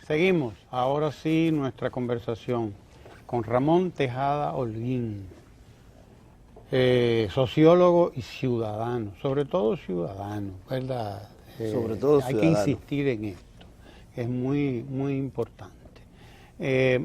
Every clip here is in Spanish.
Seguimos, ahora sí, nuestra conversación con Ramón Tejada Holguín, sociólogo y ciudadano, sobre todo ciudadano, ¿verdad? Sobre todo hay ciudadano. que insistir en esto, es muy, muy importante.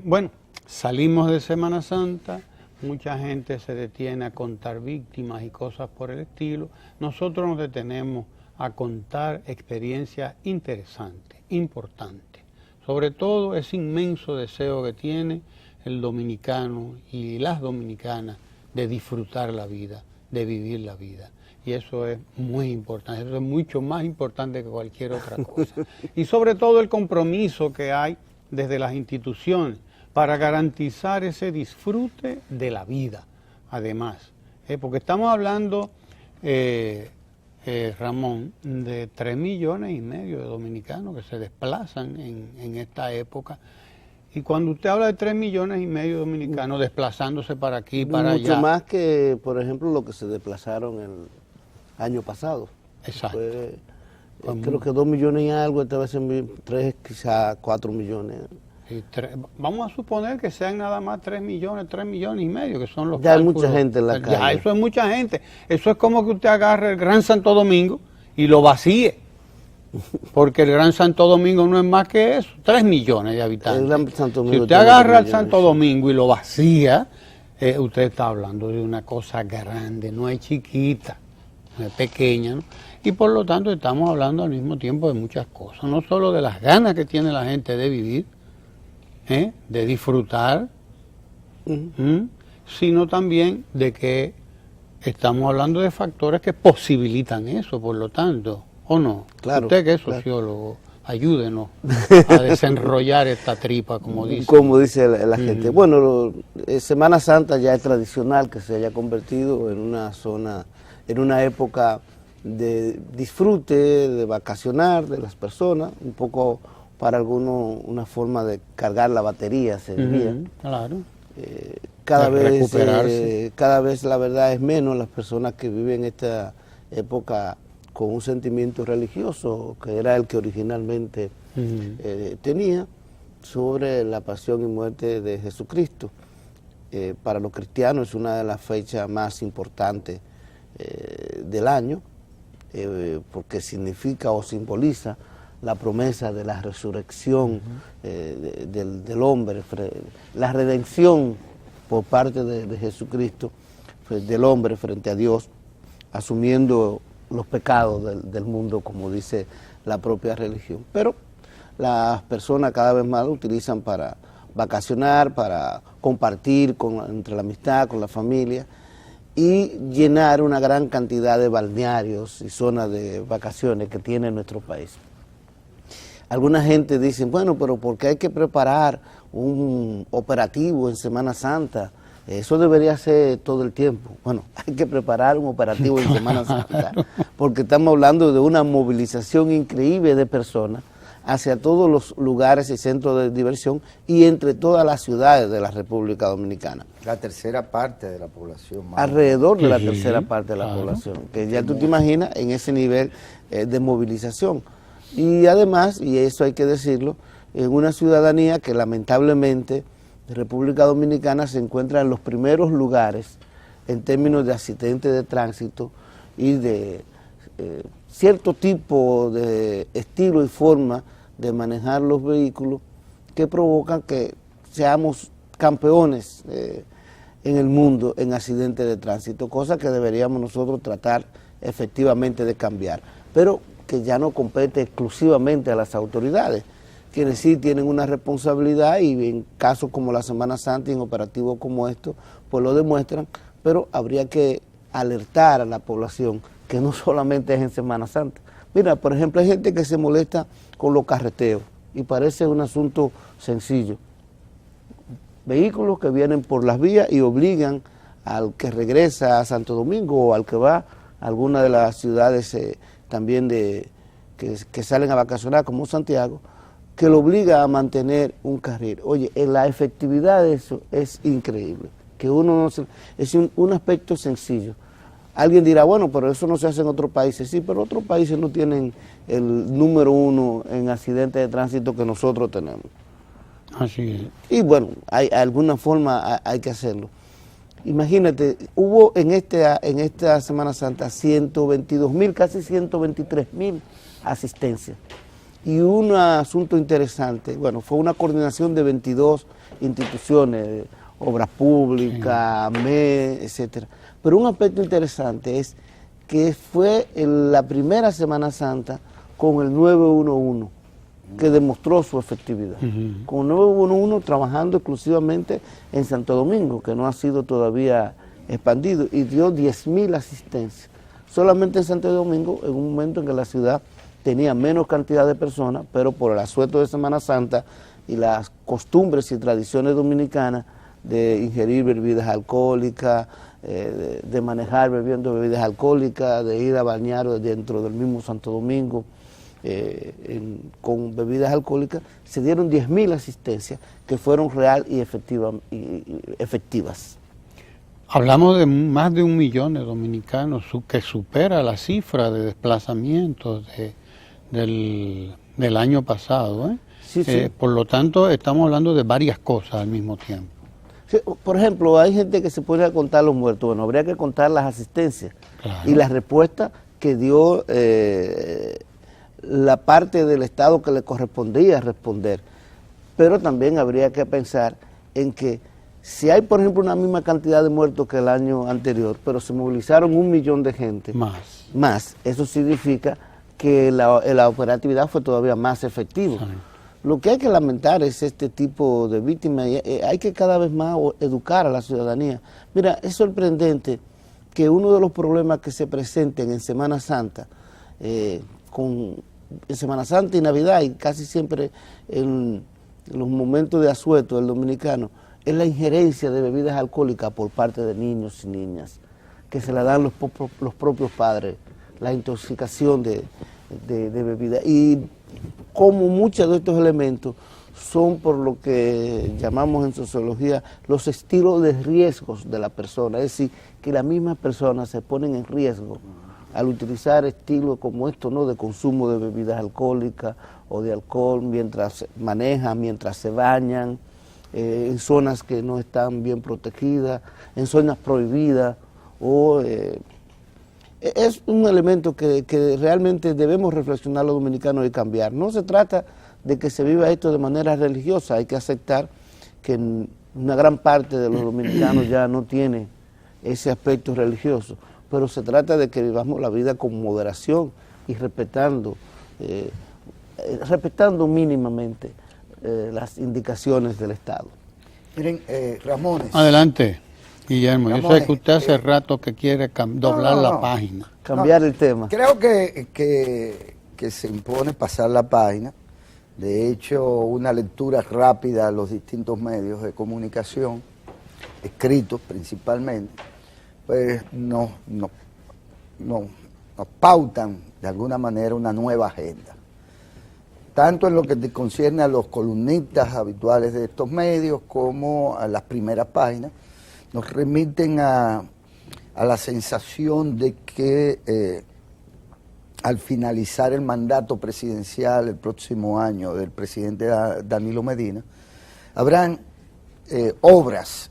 Bueno, salimos de Semana Santa, mucha gente se detiene a contar víctimas y cosas por el estilo. Nosotros nos detenemos a contar experiencias interesantes, importantes. Sobre todo ese inmenso deseo que tiene el dominicano y las dominicanas de disfrutar la vida, de vivir la vida. Y eso es muy importante, eso es mucho más importante que cualquier otra cosa. Y sobre todo el compromiso que hay desde las instituciones para garantizar ese disfrute de la vida, además. Porque estamos hablando, Ramón, de 3,5 millones de dominicanos que se desplazan en esta época. Y cuando usted habla de 3,5 millones de dominicanos desplazándose para aquí, para allá. Mucho más que, por ejemplo, lo que se desplazaron el año pasado. Exacto. Creo que 2 millones y algo, esta vez 3, quizá 4 millones. Vamos a suponer que sean nada más 3 millones y medio, que son los ya cálculos. Hay mucha gente en la calle. Ya, eso es mucha gente. Eso es como que usted agarre el Gran Santo Domingo y lo vacíe. Porque el Gran Santo Domingo no es más que eso, 3 millones de habitantes. El Gran Santo Domingo, si usted agarra el Santo Domingo y lo vacía, usted está hablando de una cosa grande, no es chiquita, no es pequeña, ¿no? Y por lo tanto estamos hablando al mismo tiempo de muchas cosas, no solo de las ganas que tiene la gente de vivir, de disfrutar, sino también de que estamos hablando de factores que posibilitan eso, por lo tanto, ¿o no? Claro. Usted que es sociólogo, ayúdenos a desenrollar esta tripa, como dice. Como dice la gente. Bueno, Semana Santa ya es tradicional que se haya convertido en una zona, en una época de disfrute, de vacacionar de las personas, un poco para algunos una forma de cargar la batería, se diría. Claro. Cada vez la verdad es menos las personas que viven esta época con un sentimiento religioso, que era el que originalmente tenía, sobre la pasión y muerte de Jesucristo. Para los cristianos es una de las fechas más importantes del año, porque significa o simboliza la promesa de la resurrección del hombre, la redención por parte de Jesucristo, del hombre frente a Dios, asumiendo los pecados del mundo, como dice la propia religión. Pero las personas cada vez más lo utilizan para vacacionar, para compartir entre la amistad, con la familia, y llenar una gran cantidad de balnearios y zonas de vacaciones que tiene nuestro país. Alguna gente dice, bueno, pero ¿por qué hay que preparar un operativo en Semana Santa? Eso debería ser todo el tiempo. Bueno, hay que preparar un operativo en Semana Santa, porque estamos hablando de una movilización increíble de personas hacia todos los lugares y centros de diversión y entre todas las ciudades de la República Dominicana. La tercera parte de la población. Alrededor de la tercera parte de la población, que ya tú te imaginas en ese nivel de movilización. Y además, y eso hay que decirlo, en una ciudadanía que lamentablemente República Dominicana se encuentra en los primeros lugares en términos de accidentes de tránsito y de cierto tipo de estilo y forma de manejar los vehículos que provocan que seamos campeones en el mundo en accidentes de tránsito, cosa que deberíamos nosotros tratar efectivamente de cambiar, pero que ya no compete exclusivamente a las autoridades, quienes sí tienen una responsabilidad y en casos como la Semana Santa y en operativos como estos, pues lo demuestran, pero habría que alertar a la población que no solamente es en Semana Santa. Mira, por ejemplo, hay gente que se molesta con los carreteos y parece un asunto sencillo. Vehículos que vienen por las vías y obligan al que regresa a Santo Domingo o al que va a alguna de las ciudades también que salen a vacacionar como Santiago, que lo obliga a mantener un carril. Oye, la efectividad de eso es increíble, que uno no se, es un aspecto sencillo. Alguien dirá, bueno, pero eso no se hace en otros países. Sí, pero otros países no tienen el número 1 en accidentes de tránsito que nosotros tenemos. Así es. Y bueno, hay alguna forma hay que hacerlo. Imagínate, hubo en esta Semana Santa 122.000, casi 123.000 asistencias. Y un asunto interesante, bueno, fue una coordinación de 22 instituciones, Obras Públicas, ME, etcétera. Pero un aspecto interesante es que fue la primera Semana Santa con el 911, que demostró su efectividad. Con el 911 trabajando exclusivamente en Santo Domingo, que no ha sido todavía expandido, y dio 10.000 asistencias. Solamente en Santo Domingo, en un momento en que la ciudad tenía menos cantidad de personas, pero por el asueto de Semana Santa y las costumbres y tradiciones dominicanas de ingerir bebidas alcohólicas, de manejar bebiendo bebidas alcohólicas, de ir a bañar dentro del mismo Santo Domingo con bebidas alcohólicas, se dieron 10.000 asistencias que fueron real y efectivas. Hablamos de más de 1 millón de dominicanos, que supera la cifra de desplazamientos del año pasado. Sí, sí. Por lo tanto, estamos hablando de varias cosas al mismo tiempo. Sí, por ejemplo, hay gente que se pone a contar los muertos. Bueno, habría que contar las asistencias. Claro. Y la respuesta que dio la parte del Estado que le correspondía responder. Pero también habría que pensar en que si hay, por ejemplo, una misma cantidad de muertos que el año anterior, pero se movilizaron 1 millón de gente más, eso significa que la operatividad fue todavía más efectiva. Sí. Lo que hay que lamentar es este tipo de víctimas, y hay que cada vez más educar a la ciudadanía. Mira, es sorprendente que uno de los problemas que se presenten en Semana Santa, en Semana Santa y Navidad, y casi siempre en los momentos de asueto del dominicano, es la injerencia de bebidas alcohólicas por parte de niños y niñas, que se la dan los propios padres, la intoxicación de bebidas. Y como muchos de estos elementos son por lo que llamamos en sociología los estilos de riesgos de la persona, es decir, que las mismas personas se ponen en riesgo al utilizar estilos como estos, ¿no?, de consumo de bebidas alcohólicas o de alcohol mientras manejan, mientras se bañan, en zonas que no están bien protegidas, en zonas prohibidas, es un elemento que realmente debemos reflexionar los dominicanos y cambiar. No se trata de que se viva esto de manera religiosa, hay que aceptar que una gran parte de los dominicanos ya no tiene ese aspecto religioso, pero se trata de que vivamos la vida con moderación y respetando mínimamente las indicaciones del Estado. Miren, Ramones. Adelante, Guillermo. Ramones, yo sé que usted hace rato que quiere doblar la página. Cambiar el tema. Creo que se impone pasar la página. De hecho, una lectura rápida a los distintos medios de comunicación, escritos principalmente, pues nos pautan de alguna manera una nueva agenda. Tanto en lo que te concierne a los columnistas habituales de estos medios como a las primeras páginas, nos remiten a la sensación de que al finalizar el mandato presidencial el próximo año del presidente Danilo Medina, habrán obras,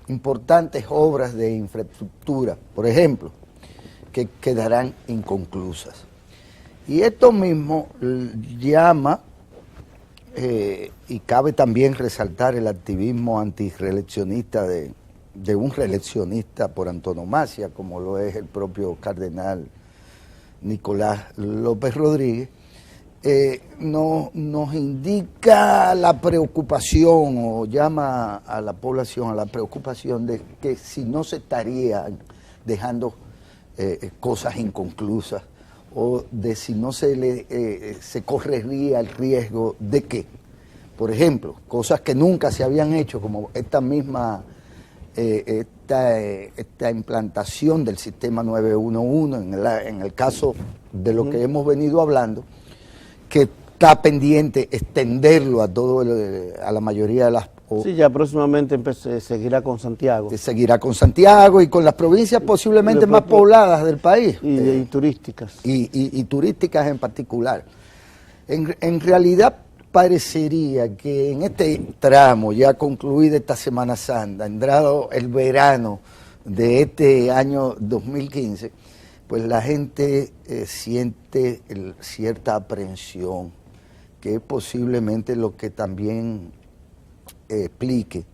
importantes obras de infraestructura, por ejemplo, que quedarán inconclusas. Y esto mismo llama, y cabe también resaltar el activismo antireeleccionista de un reeleccionista por antonomasia, como lo es el propio cardenal Nicolás López Rodríguez, nos indica la preocupación o llama a la población a la preocupación de que si no se estarían dejando cosas inconclusas, o de si no se correría el riesgo de que, por ejemplo, cosas que nunca se habían hecho, como esta misma esta implantación del sistema 911, en el caso de lo que hemos venido hablando, que está pendiente extenderlo a la mayoría Sí, ya próximamente seguirá con Santiago. Seguirá con Santiago y con las provincias posiblemente más pobladas del país. Y turísticas. Y turísticas en particular. En realidad parecería que en este tramo, ya concluida esta Semana Santa, entrado el verano de este año 2015, pues la gente siente cierta aprensión, que es posiblemente lo que también explique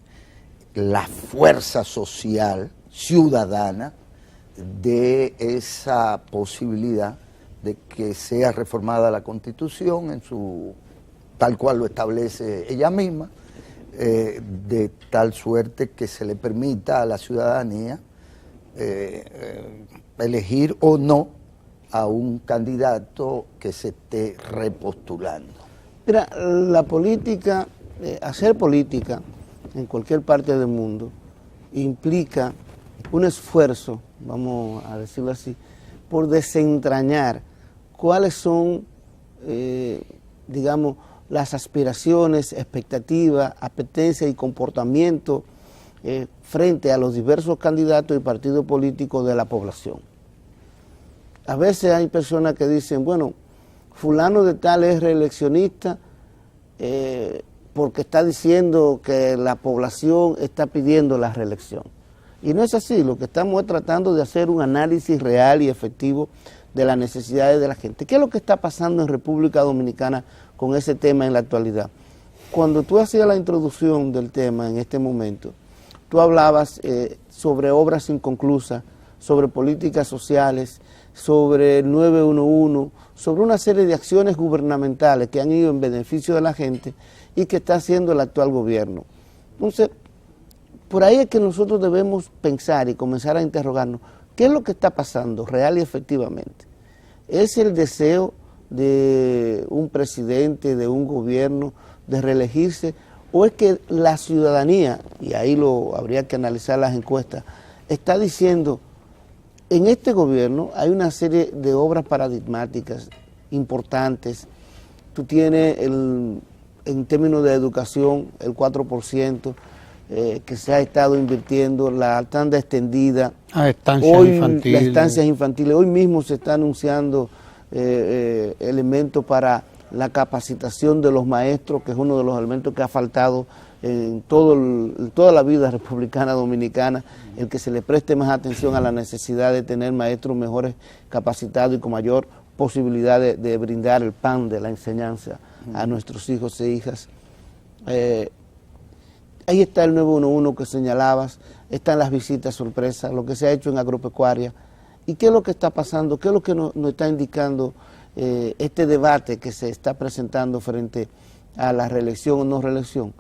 la fuerza social, ciudadana, de esa posibilidad de que sea reformada la Constitución en su tal cual lo establece ella misma, de tal suerte que se le permita a la ciudadanía elegir o no a un candidato que se esté repostulando. Mira, la política, hacer política en cualquier parte del mundo implica un esfuerzo, vamos a decirlo así, por desentrañar cuáles son, digamos, las aspiraciones, expectativas, apetencias y comportamientos frente a los diversos candidatos y partidos políticos de la población. A veces hay personas que dicen, bueno, fulano de tal es reeleccionista porque está diciendo que la población está pidiendo la reelección. Y no es así, lo que estamos es tratando de hacer un análisis real y efectivo de las necesidades de la gente. ¿Qué es lo que está pasando en República Dominicana con ese tema en la actualidad? Cuando tú hacías la introducción del tema en este momento, tú hablabas sobre obras inconclusas, sobre políticas sociales, sobre el 911, sobre una serie de acciones gubernamentales que han ido en beneficio de la gente y que está haciendo el actual gobierno. Entonces, por ahí es que nosotros debemos pensar y comenzar a interrogarnos, ¿qué es lo que está pasando real y efectivamente? ¿Es el deseo de un presidente, de un gobierno, de reelegirse? ¿O es que la ciudadanía, y ahí habría que analizar las encuestas, está diciendo, en este gobierno hay una serie de obras paradigmáticas importantes? Tú tienes, en términos de educación, el 4%, que se ha estado invirtiendo, la tanda extendida, las estancias infantiles. Hoy mismo se está anunciando elementos para la capacitación de los maestros, que es uno de los elementos que ha faltado en toda la vida republicana dominicana, el que se le preste más atención a la necesidad de tener maestros mejores capacitados y con mayor posibilidad de brindar el pan de la enseñanza a nuestros hijos e hijas. Ahí está el 911 que señalabas, están las visitas sorpresas, lo que se ha hecho en agropecuaria. ¿Y qué es lo que está pasando? ¿Qué es lo que nos está indicando este debate que se está presentando frente a la reelección o no reelección?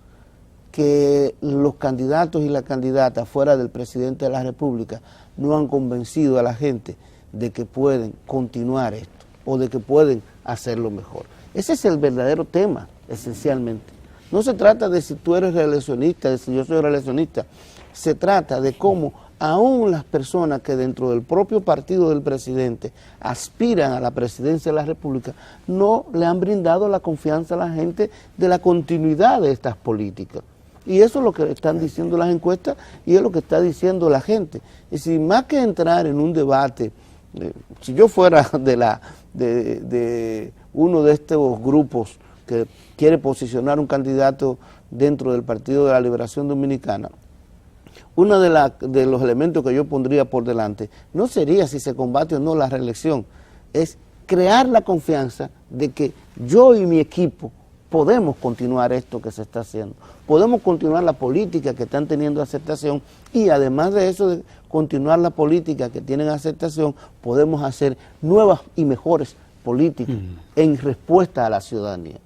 Que los candidatos y las candidatas fuera del presidente de la República no han convencido a la gente de que pueden continuar esto o de que pueden hacerlo mejor. Ese es el verdadero tema, esencialmente. No se trata de si tú eres reeleccionista, de si yo soy reeleccionista. Se trata de cómo aún las personas que dentro del propio partido del presidente aspiran a la presidencia de la República no le han brindado la confianza a la gente de la continuidad de estas políticas. Y eso es lo que están diciendo las encuestas y es lo que está diciendo la gente. Y si más que entrar en un debate, si yo fuera de uno de estos grupos que quiere posicionar un candidato dentro del Partido de la Liberación Dominicana, uno de los elementos que yo pondría por delante no sería si se combate o no la reelección, es crear la confianza de que yo y mi equipo podemos continuar esto que se está haciendo, podemos continuar la política que están teniendo aceptación y además de eso, de continuar la política que tienen aceptación, podemos hacer nuevas y mejores políticas en respuesta a la ciudadanía.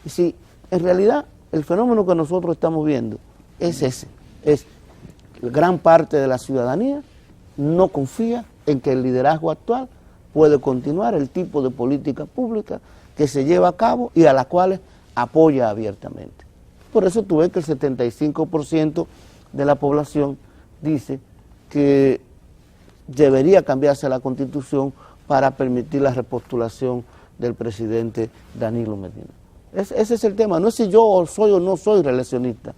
Y si en realidad el fenómeno que nosotros estamos viendo es ese, es gran parte de la ciudadanía no confía en que el liderazgo actual puede continuar el tipo de política pública que se lleva a cabo y a las cuales apoya abiertamente. Por eso tú ves que el 75% de la población dice que debería cambiarse la Constitución para permitir la repostulación del presidente Danilo Medina. Ese es el tema, no es si yo soy o no soy reeleccionista,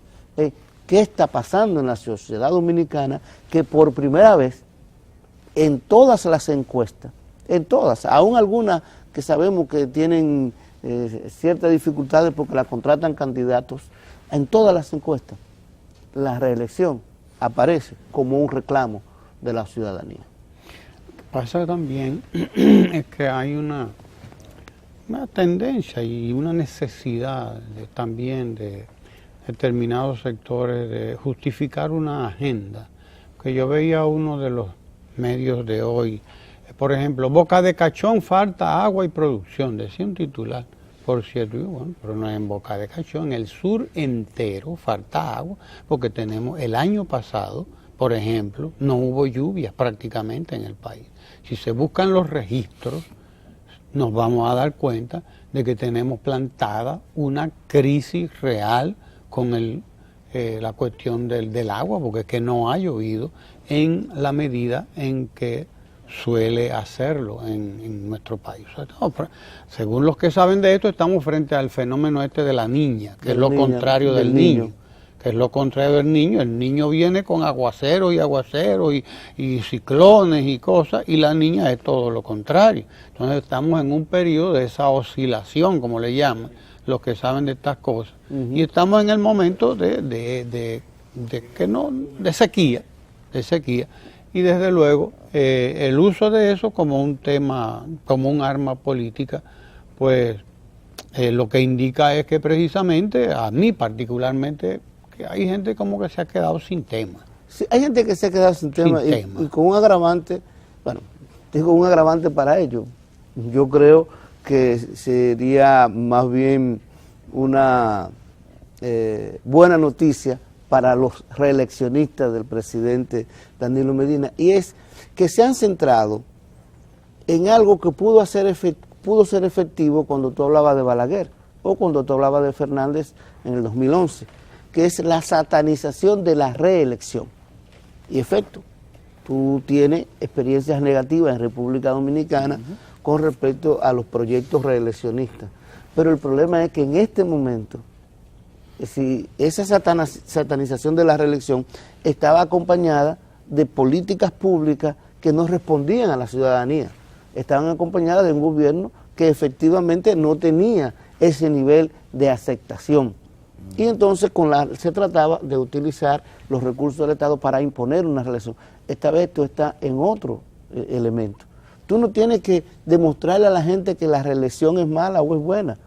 ¿Qué está pasando en la sociedad dominicana? Que por primera vez, en todas las encuestas, en todas, aún algunas que sabemos que tienen ciertas dificultades porque la contratan candidatos, en todas las encuestas, la reelección aparece como un reclamo de la ciudadanía. Pasa también es que hay una tendencia y una necesidad también de determinados sectores de justificar una agenda. Que yo veía uno de los medios de hoy, por ejemplo, Boca de Cachón falta agua y producción, decía un titular, por cierto, y bueno, pero no es en Boca de Cachón, en el sur entero falta agua, porque tenemos el año pasado, por ejemplo, no hubo lluvias prácticamente en el país. Si se buscan los registros, nos vamos a dar cuenta de que tenemos plantada una crisis real con la cuestión del agua, porque es que no ha llovido en la medida en que suele hacerlo en nuestro país. O sea, no, según los que saben de esto, estamos frente al fenómeno de la niña, que es lo contrario del niño. Que es lo contrario del niño. El niño viene con aguacero y ciclones y cosas, y la niña es todo lo contrario. Entonces estamos en un periodo de esa oscilación, como le llaman los que saben de estas cosas, y estamos en el momento de sequía, y desde luego el uso de eso como un tema, como un arma política, pues lo que indica es que precisamente, a mí particularmente, que hay gente como que se ha quedado sin tema. Sí, hay gente que se ha quedado sin tema y con un agravante, bueno, digo un agravante para ellos. Yo creo que sería más bien una buena noticia para los reeleccionistas del presidente Danilo Medina, y es que se han centrado en algo que pudo ser efectivo cuando tú hablabas de Balaguer o cuando tú hablabas de Fernández en el 2011, que es la satanización de la reelección. Y efecto, tú tienes experiencias negativas en República Dominicana con respecto a los proyectos reeleccionistas. Pero el problema es que en este momento, si esa satanización de la reelección estaba acompañada de políticas públicas que no respondían a la ciudadanía, estaban acompañadas de un gobierno que efectivamente no tenía ese nivel de aceptación. Y entonces se trataba de utilizar los recursos del Estado para imponer una reelección. Esta vez esto está en otro elemento. Tú no tienes que demostrarle a la gente que la reelección es mala o es buena,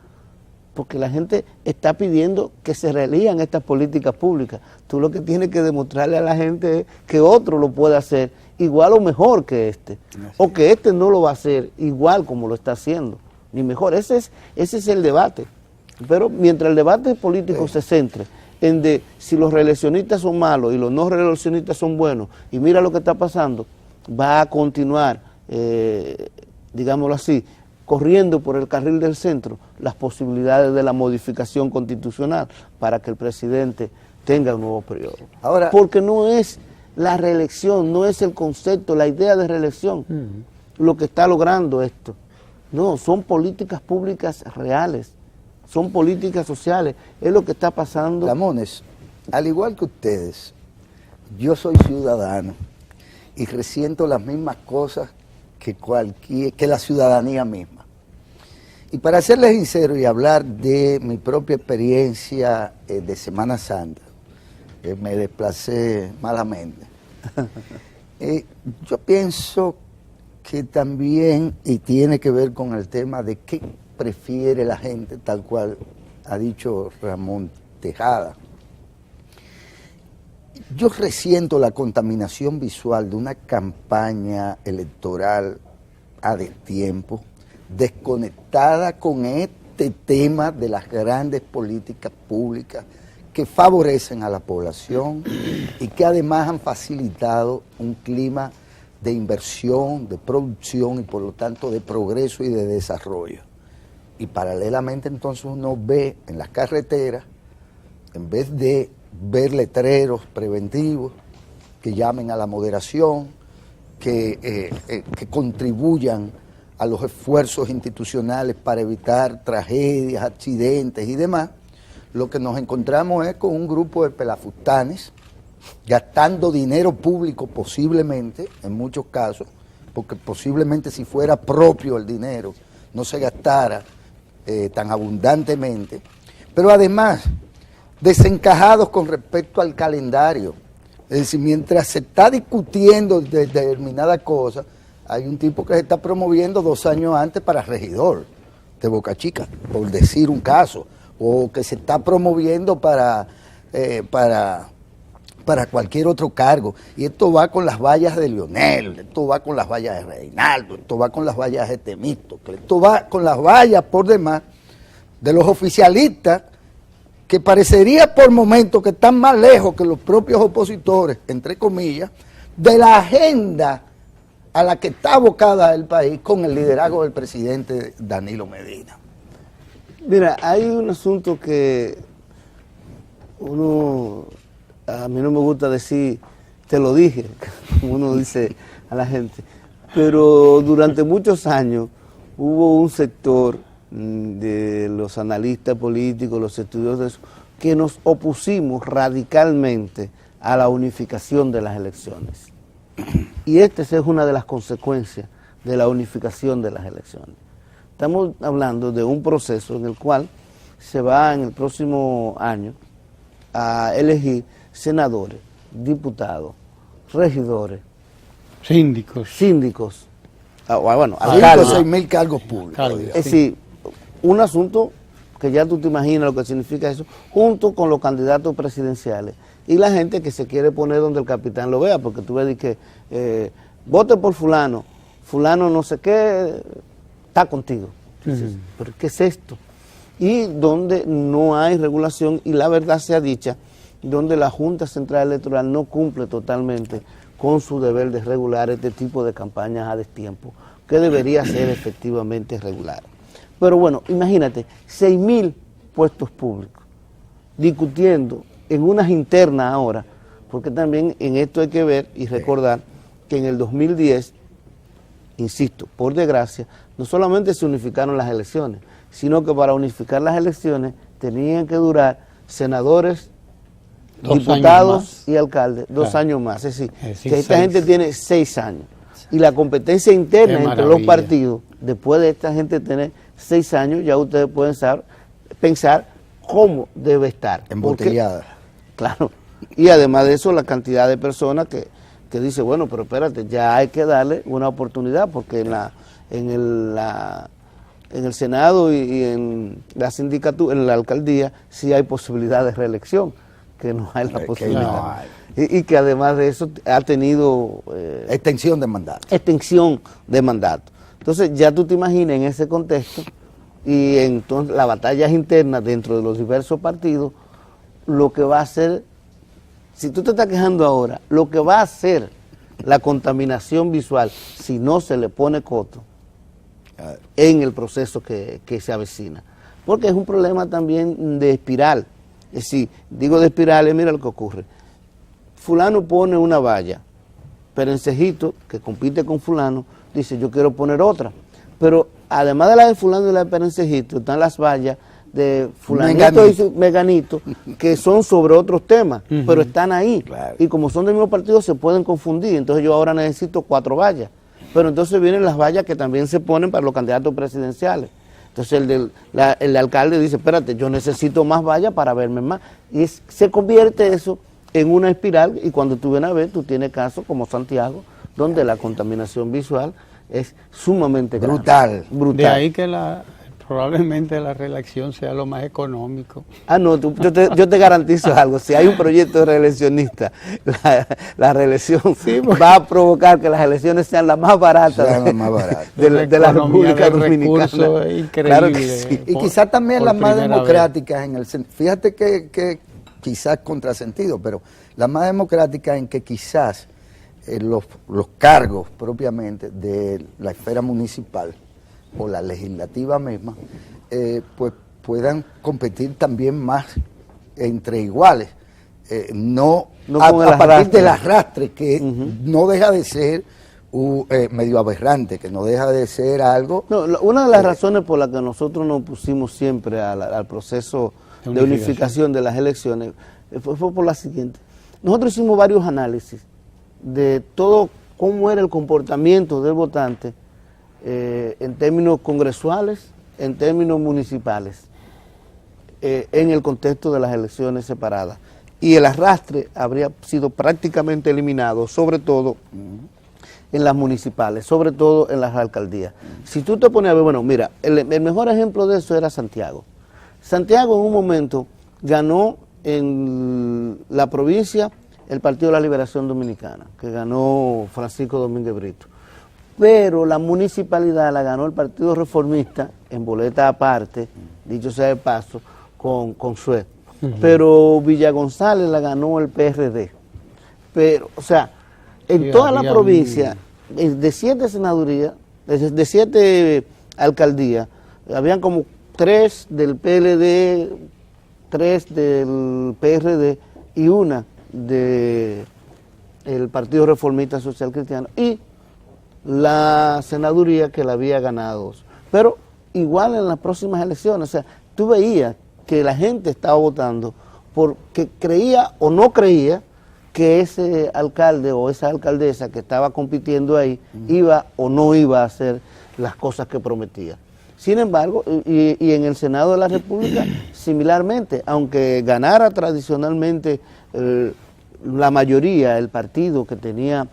porque la gente está pidiendo que se reelijan estas políticas públicas. Tú lo que tienes que demostrarle a la gente es que otro lo puede hacer igual o mejor que este, o que este no lo va a hacer igual como lo está haciendo, ni mejor. Ese es el debate. Pero mientras el debate político se centre en de si los reeleccionistas son malos y los no reeleccionistas son buenos, y mira lo que está pasando, va a continuar, digámoslo así, corriendo por el carril del centro las posibilidades de la modificación constitucional para que el presidente tenga un nuevo periodo. Ahora, porque no es la reelección, no es el concepto, la idea de reelección lo que está logrando esto. No, son políticas públicas reales, son políticas sociales, es lo que está pasando. Ramones, al igual que ustedes, yo soy ciudadano y resiento las mismas cosas que la ciudadanía misma. Y para serles sincero y hablar de mi propia experiencia de Semana Santa, me desplacé malamente, yo pienso que también, y tiene que ver con el tema de qué prefiere la gente, tal cual ha dicho Ramón Tejada. Yo resiento la contaminación visual de una campaña electoral a destiempo, desconectada con este tema de las grandes políticas públicas que favorecen a la población y que además han facilitado un clima de inversión, de producción y por lo tanto de progreso y de desarrollo. Y paralelamente entonces uno ve en las carreteras, en vez de ver letreros preventivos que llamen a la moderación, que contribuyan a los esfuerzos institucionales para evitar tragedias, accidentes y demás, lo que nos encontramos es con un grupo de pelafustanes gastando dinero público posiblemente, en muchos casos, porque posiblemente si fuera propio el dinero no se gastara tan abundantemente, pero además desencajados con respecto al calendario. Es decir, mientras se está discutiendo de determinada cosa, hay un tipo que se está promoviendo 2 años antes para regidor de Boca Chica, por decir un caso, o que se está promoviendo para cualquier otro cargo. Y esto va con las vallas de Leonel, esto va con las vallas de Reinaldo, esto va con las vallas de Temístocle, esto va con las vallas por demás de los oficialistas, que parecería por momentos que están más lejos que los propios opositores, entre comillas, de la agenda a la que está abocada el país con el liderazgo del presidente Danilo Medina. Mira, hay un asunto que a mí no me gusta decir, te lo dije, como uno dice a la gente, pero durante muchos años hubo un sector de los analistas políticos, los estudiosos, que nos opusimos radicalmente a la unificación de las elecciones. Y esta es una de las consecuencias de la unificación de las elecciones. Estamos hablando de un proceso en el cual se va en el próximo año a elegir senadores, diputados, regidores, síndicos, bueno, alcaldes, 6.000 cargos públicos. Es decir, un asunto que ya tú te imaginas lo que significa eso, junto con los candidatos presidenciales y la gente que se quiere poner donde el capitán lo vea, porque tú ves que vote por fulano no sé qué, está contigo. Entonces, ¿pero qué es esto? Y donde no hay regulación, y la verdad sea dicha, donde la Junta Central Electoral no cumple totalmente con su deber de regular este tipo de campañas a destiempo, que debería ser efectivamente regular. Pero bueno, imagínate, 6.000 puestos públicos, discutiendo en unas internas ahora, porque también en esto hay que ver y recordar que en el 2010, insisto, por desgracia, no solamente se unificaron las elecciones, sino que para unificar las elecciones tenían que durar senadores, diputados y alcaldes 2 años más. Es decir, que esta gente tiene 6 años. Y la competencia interna entre los partidos, después de esta gente tener 6 años, ya ustedes pueden pensar cómo debe estar. Embotellada. Claro. Y además de eso, la cantidad de personas que dice, bueno, pero espérate, ya hay que darle una oportunidad, porque en el Senado y en la sindicatura, en la alcaldía, sí hay posibilidad de reelección, que no hay la posibilidad. No hay. Y que además de eso ha tenido... extensión de mandato. Extensión de mandato. Entonces ya tú te imaginas en ese contexto, y entonces las batallas internas dentro de los diversos partidos, lo que va a hacer, si tú te estás quejando ahora, lo que va a hacer la contaminación visual, si no se le pone coto en el proceso que se avecina. Porque es un problema también de espiral. Es decir, digo de espirales, mira lo que ocurre. Fulano pone una valla, Perencejito, que compite con fulano, dice, yo quiero poner otra. Pero además de la de fulano y la de Perencejito, están las vallas de fulanito y meganito, que son sobre otros temas, pero están ahí. Claro. Y como son del mismo partido, se pueden confundir. Entonces yo ahora necesito 4 vallas. Pero entonces vienen las vallas que también se ponen para los candidatos presidenciales. Entonces el alcalde dice, espérate, yo necesito más vallas para verme más. Y se convierte eso en una espiral, y cuando tú vienes a ver, tú tienes casos como Santiago, donde la contaminación visual es sumamente brutal. De ahí que probablemente la reelección sea lo más económico. No, yo te garantizo algo, si hay un proyecto reeleccionista, la reelección va a provocar que las elecciones sean las más baratas de la República Dominicana. Increíble. Claro que sí. Y quizás también las más democráticas, fíjate que quizás contrasentido, pero las más democráticas en que quizás los cargos propiamente de la esfera municipal o la legislativa misma, pues puedan competir también más entre iguales, no a partir del arrastre, que no deja de ser medio aberrante, que no deja de ser algo... No, una de las razones por las que nosotros nos pusimos siempre al proceso de unificación de las elecciones fue por la siguiente. Nosotros hicimos varios análisis de todo cómo era el comportamiento del votante en términos congresuales, en términos municipales, en el contexto de las elecciones separadas. Y el arrastre habría sido prácticamente eliminado, sobre todo en las municipales, sobre todo en las alcaldías. Si tú te pones a ver, bueno, mira, el mejor ejemplo de eso era Santiago. Santiago en un momento ganó en la provincia el Partido de la Liberación Dominicana, que ganó Francisco Domínguez Brito. Pero la municipalidad la ganó el Partido Reformista en boleta aparte, dicho sea de paso, con Sue. Pero Villa González la ganó el PRD. Pero, o sea, en toda la provincia, de 7 senadurías, de 7 alcaldías, habían como 3 del PLD, 3 del PRD y una del Partido Reformista Social Cristiano y la senaduría que la había ganado. Pero igual en las próximas elecciones, o sea, tú veías que la gente estaba votando porque creía o no creía que ese alcalde o esa alcaldesa que estaba compitiendo ahí iba o no iba a hacer las cosas que prometía. Sin embargo, y en el Senado de la República, similarmente, aunque ganara tradicionalmente la mayoría, el partido que tenía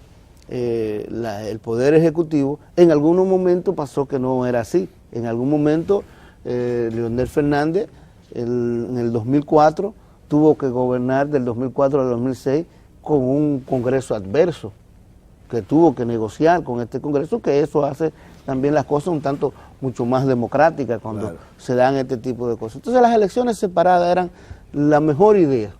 el poder ejecutivo, en algún momento pasó que no era así. En algún momento, Leonel Fernández, en el 2004, tuvo que gobernar del 2004 al 2006 con un Congreso adverso, que tuvo que negociar con este Congreso, que eso hace también las cosas un tanto mucho más democráticas cuando se dan este tipo de cosas. Entonces las elecciones separadas eran la mejor idea.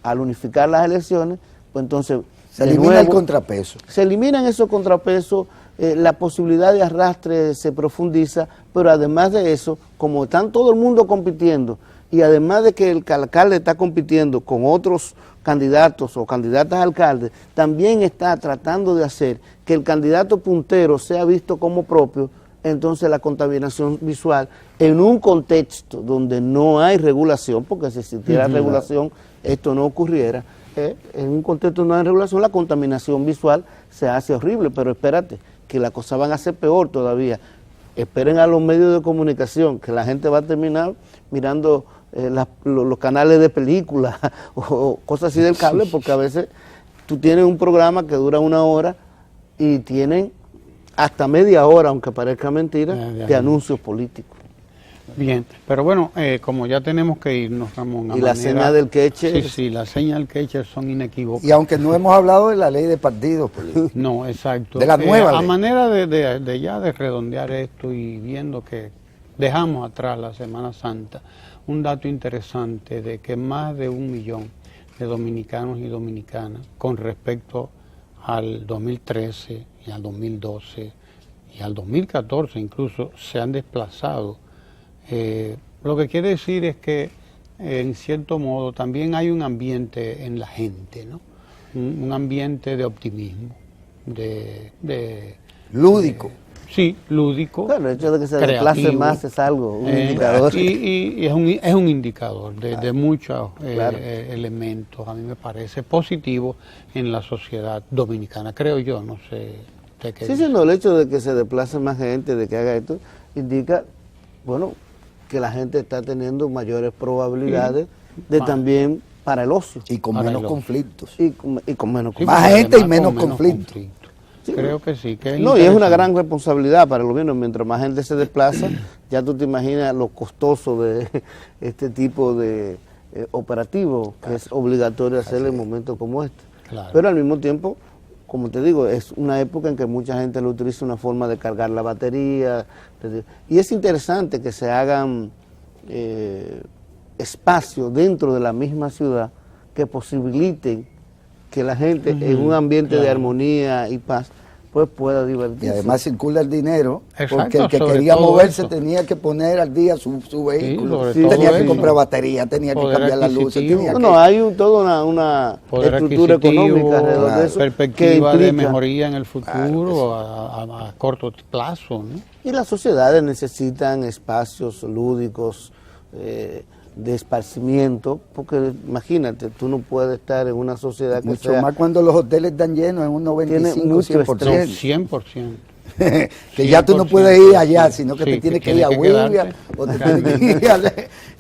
Al unificar las elecciones, pues entonces se elimina el contrapeso. Se eliminan esos contrapesos, la posibilidad de arrastre se profundiza, pero además de eso, como están todo el mundo compitiendo, y además de que el alcalde está compitiendo con otros candidatos o candidatas a alcaldes, también está tratando de hacer que el candidato puntero sea visto como propio. Entonces la contaminación visual en un contexto donde no hay regulación, porque si existiera regulación esto no ocurriera, en un contexto donde no hay regulación la contaminación visual se hace horrible, pero espérate, que las cosas van a ser peor todavía. Esperen a los medios de comunicación, que la gente va a terminar mirando los canales de películas o cosas así del cable, porque a veces tú tienes un programa que dura 1 hora y tienen hasta media hora, aunque parezca mentira, de anuncios políticos. Bien, pero bueno, como ya tenemos que irnos, Ramón. Y la seña del queche. Sí, las señas del queche son inequívocas. Y aunque no hemos hablado de la ley de partidos políticos. No, exacto. De la nueva ley. A manera de ya de redondear esto y viendo que dejamos atrás la Semana Santa, un dato interesante de que más de 1 millón de dominicanos y dominicanas, con respecto al 2013 y al 2012 y al 2014 incluso, se han desplazado. Lo que quiere decir es que, en cierto modo, también hay un ambiente en la gente, ¿no? Un ambiente de optimismo, lúdico. Sí, lúdico. Claro, el hecho de que se desplace más es algo, un indicador. Y es un indicador de muchos elementos, a mí me parece positivo en la sociedad dominicana, creo yo, no sé. Sí, no, el hecho de que se desplace más gente, de que haga esto, indica, bueno, que la gente está teniendo mayores probabilidades de también para el ocio. Y con menos conflictos. Y con menos conflictos. Más gente y menos conflictos. Sí, creo que sí. Que no, y es una gran responsabilidad para el gobierno. Mientras más gente se desplaza, ya tú te imaginas lo costoso de este tipo de operativo que es obligatorio hacer en momentos como este. Claro. Pero al mismo tiempo, como te digo, es una época en que mucha gente lo utiliza una forma de cargar la batería. Y es interesante que se hagan espacios dentro de la misma ciudad que posibiliten que la gente en un ambiente de armonía y paz pues pueda divertirse. Y además circula el dinero, exacto, porque el que quería moverse tenía que poner al día su vehículo, tenía que comprar batería, tenía que cambiar las luces. Hay toda una estructura económica alrededor de eso. Perspectiva de mejoría en el futuro a corto plazo, ¿no? Y las sociedades necesitan espacios lúdicos, esparcimiento, porque imagínate, tú no puedes estar en una sociedad que mucho más cuando los hoteles están llenos en un 95-100%. Que ya tú no puedes ir allá, sino que te tienes que ir a William, o te tienes que ir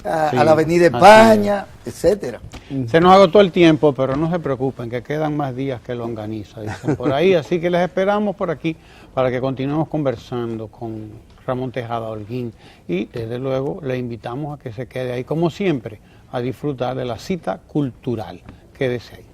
a la Avenida España, etcétera. Se nos agotó el tiempo, pero no se preocupen, que quedan más días que longaniza, dicen por ahí, así que les esperamos por aquí para que continuemos conversando con Ramón Tejada Holguín, y desde luego le invitamos a que se quede ahí como siempre a disfrutar de la cita cultural. Quédese ahí.